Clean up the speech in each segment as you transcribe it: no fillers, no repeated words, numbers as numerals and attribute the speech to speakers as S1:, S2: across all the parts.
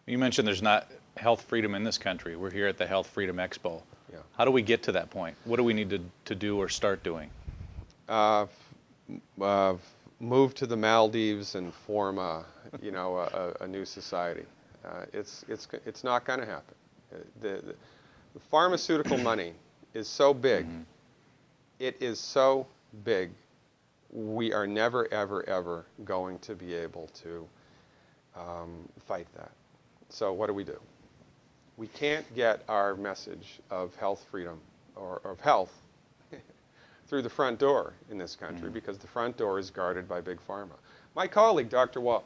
S1: You mentioned there's not health freedom in this country. We're here at the Health Freedom Expo.
S2: Yeah.
S1: How do we get to that point? What do we need to do or start doing?
S2: Move to the Maldives and form a new society. It's not going to happen. The pharmaceutical money is so big.
S1: Mm-hmm.
S2: It is so big. We are never, ever, ever going to be able to fight that. So what do? We can't get our message of health freedom or of health through the front door in this country because the front door is guarded by Big Pharma. My colleague, Dr. Wall,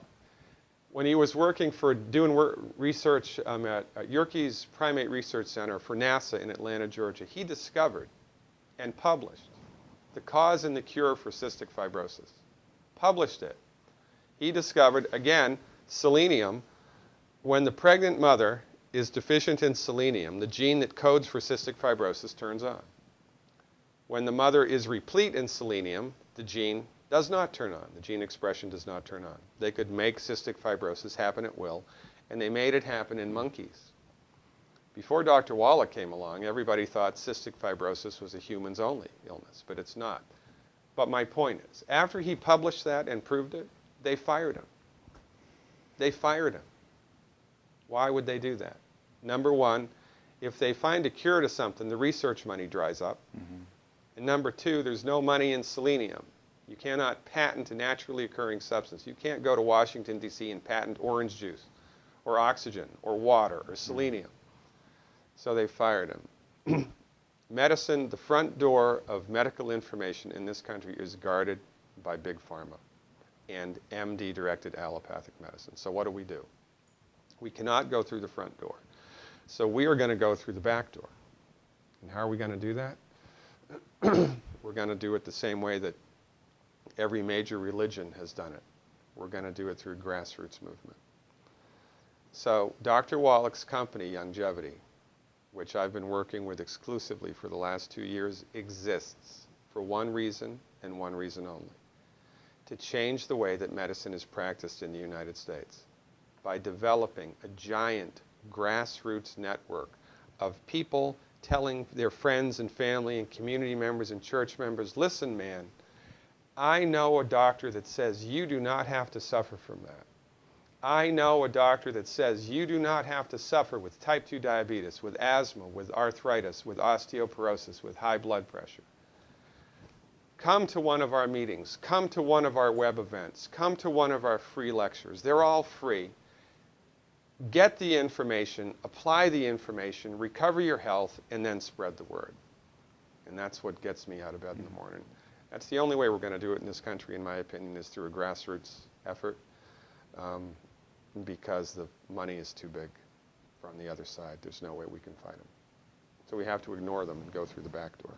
S2: when he was working for doing research at Yerkes Primate Research Center for NASA in Atlanta, Georgia, he discovered and published the cause and the cure for cystic fibrosis. Published it. He discovered, again, selenium. When the pregnant mother is deficient in selenium, the gene that codes for cystic fibrosis turns on. When the mother is replete in selenium, the gene does not turn on. The gene expression does not turn on. They could make cystic fibrosis happen at will, and they made it happen in monkeys. Before Dr. Wallach came along, everybody thought cystic fibrosis was a humans only illness, but it's not. But my point is, after he published that and proved it, they fired him. They fired him. Why would they do that? Number one, if they find a cure to something, the research money dries up.
S1: Mm-hmm.
S2: And number two, there's no money in selenium. You cannot patent a naturally occurring substance. You can't go to Washington, D.C. and patent orange juice or oxygen or water or selenium. So they fired him. Medicine, the front door of medical information in this country is guarded by Big Pharma and MD-directed allopathic medicine. So what do? We cannot go through the front door. So we are going to go through the back door. And how are we going to do that? We're going to do it the same way that every major religion has done it. We're going to do it through grassroots movement. So Dr. Wallach's company, Longevity, which I've been working with exclusively for the last 2 years, exists for one reason and one reason only: to change the way that medicine is practiced in the United States by developing a giant grassroots network of people telling their friends and family and community members and church members, listen, man, I know a doctor that says you do not have to suffer from that. I know a doctor that says you do not have to suffer with type 2 diabetes, with asthma, with arthritis, with osteoporosis, with high blood pressure. Come to one of our meetings. Come to one of our web events. Come to one of our free lectures. They're all free. Get the information, apply the information, recover your health, and then spread the word. And that's what gets me out of bed in the morning. That's the only way we're going to do it in this country, in my opinion, is through a grassroots effort. Because the money is too big from the other side. There's no way we can fight them. So we have to ignore them and go through the back door.